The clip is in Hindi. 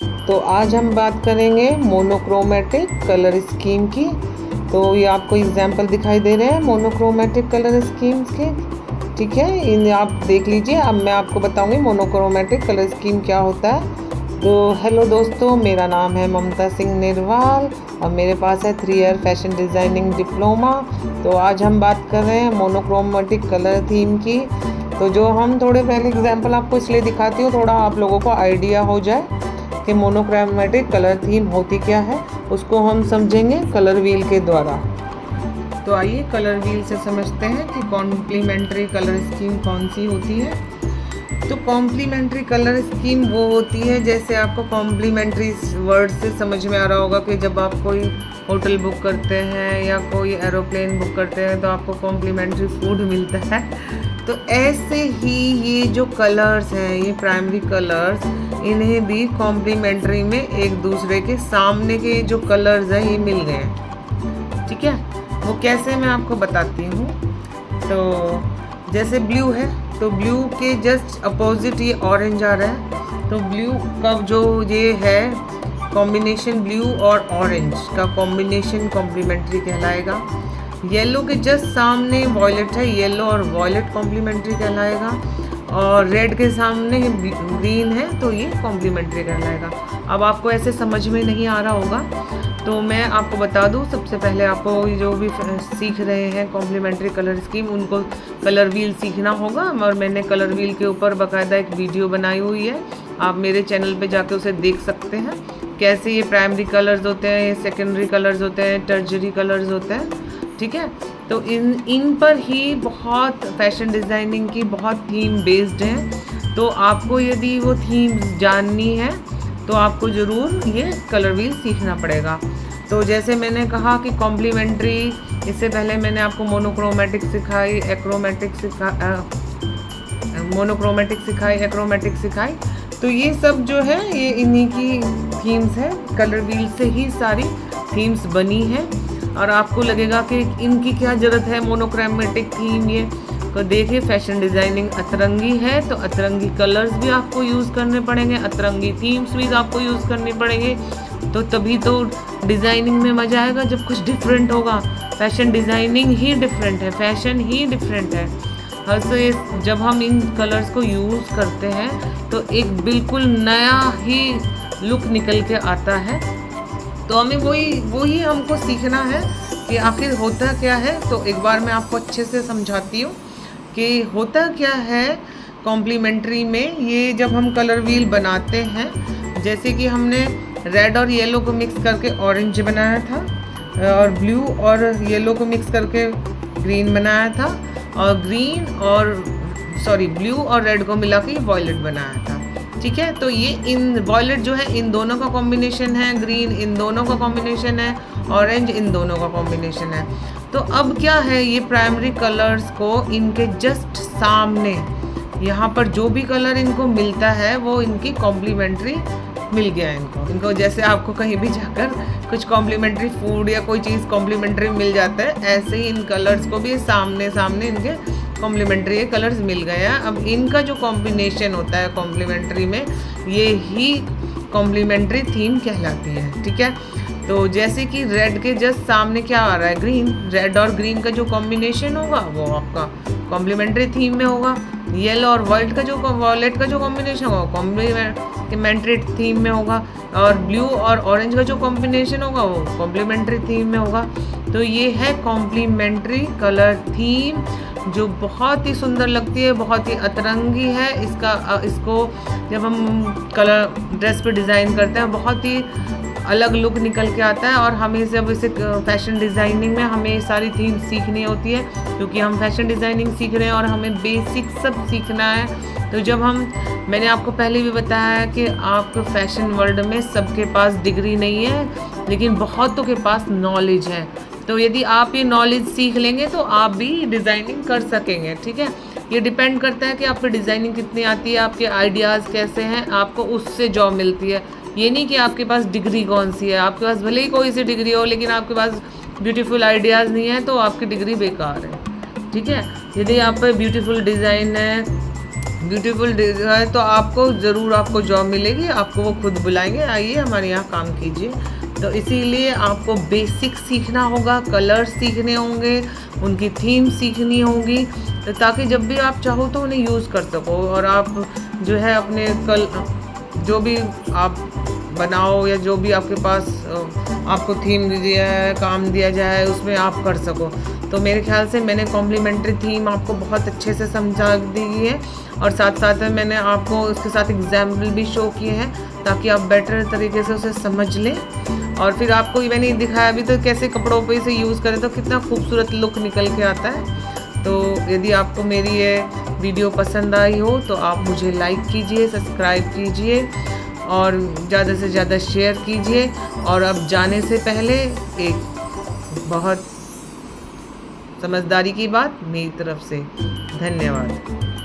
तो आज हम बात करेंगे मोनोक्रोमेटिक कलर स्कीम की। तो ये आपको एग्जाम्पल दिखाई दे रहे हैं मोनोक्रोमेटिक कलर स्कीम्स के। ठीक है, इन आप देख लीजिए। अब मैं आपको बताऊंगी मोनोक्रोमेटिक कलर स्कीम क्या होता है। तो हेलो दोस्तों, मेरा नाम है ममता सिंह निर्वाल और मेरे पास है 3 ईयर फैशन डिज़ाइनिंग डिप्लोमा। तो आज हम बात कर रहे हैं मोनोक्रोमेटिक कलर थीम की। तो जो हम थोड़े पहले एग्जाम्पल आपको इसलिए दिखाती हूँ, थोड़ा आप लोगों को आइडिया हो जाए कि मोनोक्रोमेटिक कलर थीम होती क्या है। उसको हम समझेंगे कलर व्हील के द्वारा। तो आइए कलर व्हील से समझते हैं कि कॉम्प्लीमेंट्री कलर स्कीम कौन सी होती है। तो कॉम्प्लीमेंट्री कलर स्कीम वो होती है, जैसे आपको कॉम्प्लीमेंट्री वर्ड से समझ में आ रहा होगा कि जब आप कोई होटल बुक करते हैं या कोई एरोप्लेन बुक करते हैं तो आपको कॉम्प्लीमेंट्री फूड मिलता है। तो ऐसे ही ये जो कलर्स हैं, ये प्राइमरी कलर्स, इन्हें भी कॉम्प्लीमेंट्री में एक दूसरे के सामने के जो कलर्स हैं ये मिल गए हैं। ठीक है, वो कैसे मैं आपको बताती हूँ। तो जैसे ब्लू है, तो ब्लू के जस्ट अपोजिट ये ऑरेंज आ रहा है। तो ब्लू का जो ये है कॉम्बिनेशन, ब्लू और ऑरेंज का कॉम्बिनेशन कॉम्प्लीमेंट्री कहलाएगा। येलो के जस्ट सामने वॉयलेट है, येलो और वॉयलेट कॉम्प्लीमेंट्री कहलाएगा। और रेड के सामने ग्रीन है, तो ये कॉम्प्लीमेंट्री कहलाएगा। अब आपको ऐसे समझ में नहीं आ रहा होगा तो मैं आपको बता दूं। सबसे पहले आपको जो भी सीख रहे हैं कॉम्प्लीमेंट्री कलर स्कीम, उनको कलर व्हील सीखना होगा। और मैंने कलर व्हील के ऊपर बाकायदा एक वीडियो बनाई हुई है, आप मेरे चैनल पे जाके उसे देख सकते हैं। कैसे ये प्राइमरी कलर्स होते हैं, ये सेकेंडरी कलर्स होते हैं, टर्जरी कलर्स होते हैं। ठीक है, तो इन पर ही बहुत फैशन डिज़ाइनिंग की बहुत थीम बेस्ड है। तो आपको यदि वो थीम जाननी है तो आपको ज़रूर ये कलर व्हील सीखना पड़ेगा। तो जैसे मैंने कहा कि कॉम्प्लीमेंट्री, इससे पहले मैंने आपको मोनोक्रोमेटिक सिखाई, मोनोक्रोमेटिक सिखाई, एक्रोमेटिक सिखाई। तो ये सब जो है ये इन्हीं की थीम्स है। कलर व्हील से ही सारी थीम्स बनी हैं। और आपको लगेगा कि इनकी क्या ज़रूरत है मोनोक्रोमेटिक थीम। ये तो देखिए, फैशन डिज़ाइनिंग अतरंगी है तो अतरंगी कलर्स भी आपको यूज़ करने पड़ेंगे, अतरंगी थीम्स भी आपको यूज़ करने पड़ेंगे। तो तभी तो डिज़ाइनिंग में मज़ा आएगा जब कुछ डिफरेंट होगा। फैशन डिज़ाइनिंग ही डिफरेंट है, फैशन ही डिफरेंट है। हर से जब हम इन कलर्स को यूज़ करते हैं तो एक बिल्कुल नया ही लुक निकल के आता है। तो हमें वही हमको सीखना है कि आखिर होता क्या है। तो एक बार मैं आपको अच्छे से समझाती हूँ कि होता क्या है कॉम्प्लीमेंट्री में। ये जब हम कलर व्हील बनाते हैं, जैसे कि हमने रेड और येलो को मिक्स करके ऑरेंज बनाया था, और ब्लू और येलो को मिक्स करके ग्रीन बनाया था, और ब्लू और रेड को मिला के वॉयलेट बनाया था। ठीक है, तो ये इन वॉयलेट जो है इन दोनों का कॉम्बिनेशन है, ग्रीन इन दोनों का कॉम्बिनेशन है, ऑरेंज इन दोनों का कॉम्बिनेशन है। तो अब क्या है, ये प्राइमरी कलर्स को इनके जस्ट सामने यहाँ पर जो भी कलर इनको मिलता है वो इनकी कॉम्प्लीमेंट्री मिल गया इनको। जैसे आपको कहीं भी जाकर कुछ कॉम्प्लीमेंट्री फूड या कोई चीज़ कॉम्प्लीमेंट्री मिल जाता है, ऐसे ही इन कलर्स को भी सामने सामने इनके कॉम्प्लीमेंट्री कलर्स मिल गए हैं। अब इनका जो कॉम्बिनेशन होता है कॉम्प्लीमेंट्री में, ये ही कॉम्प्लीमेंट्री थीम कहलाती है। ठीक है, तो जैसे कि रेड के जस्ट सामने क्या आ रहा है, ग्रीन। रेड और ग्रीन का जो कॉम्बिनेशन होगा वो आपका कॉम्प्लीमेंट्री थीम में होगा। येलो और वॉयलेट का जो कॉम्बिनेशन होगा कॉम्प्लीमेंट्री थीम में होगा। और ब्लू और ऑरेंज का जो कॉम्बिनेशन होगा वो कॉम्प्लीमेंट्री थीम में होगा। तो ये है कॉम्प्लीमेंट्री कलर थीम, जो बहुत ही सुंदर लगती है, बहुत ही अतरंगी है। इसको जब हम कलर ड्रेस पे डिज़ाइन करते हैं बहुत ही अलग लुक निकल के आता है। और हमें जब इसे फैशन डिज़ाइनिंग में हमें सारी थीम सीखनी होती है, क्योंकि हम फैशन डिज़ाइनिंग सीख रहे हैं और हमें बेसिक सब सीखना है। तो जब मैंने आपको पहले भी बताया है कि आपको फैशन वर्ल्ड में सबके पास डिग्री नहीं है, लेकिन बहुतों के पास नॉलेज है। तो यदि आप ये नॉलेज सीख लेंगे तो आप भी डिज़ाइनिंग कर सकेंगे। ठीक है, ये डिपेंड करता है कि आपको डिज़ाइनिंग कितनी आती है, आपके आइडियाज़ कैसे हैं, आपको उससे जॉब मिलती है। ये नहीं कि आपके पास डिग्री कौन सी है। आपके पास भले ही कोई सी डिग्री हो, लेकिन आपके पास ब्यूटीफुल आइडियाज़ नहीं है तो आपकी डिग्री बेकार है। ठीक है, यदि आप पे ब्यूटीफुल डिज़ाइन है, ब्यूटीफुल है तो आपको ज़रूर आपको जॉब मिलेगी, आपको वो खुद बुलाएंगे, आइए हमारे यहाँ काम कीजिए। तो इसीलिए आपको बेसिक सीखना होगा, कलर्स सीखने होंगे, उनकी थीम सीखनी होगी, तो ताकि जब भी आप चाहो तो उन्हें यूज़ कर सको और आप जो है अपने जो भी आप बनाओ या जो भी आपके पास आपको थीम दिया है, काम दिया जाए, उसमें आप कर सको। तो मेरे ख्याल से मैंने कॉम्प्लीमेंट्री थीम आपको बहुत अच्छे से समझा दी है और साथ साथ में मैंने आपको उसके साथ एग्जाम्पल भी शो किए हैं ताकि आप बेटर तरीके से उसे समझ लें। और फिर आपको मैंने दिखाया अभी तो कैसे कपड़ों पे इसे यूज़ करें तो कितना खूबसूरत लुक निकल के आता है। तो यदि आपको मेरी ये वीडियो पसंद आई हो तो आप मुझे लाइक कीजिए, सब्सक्राइब कीजिए और ज़्यादा से ज़्यादा शेयर कीजिए। और अब जाने से पहले एक बहुत समझदारी की बात मेरी तरफ से, धन्यवाद।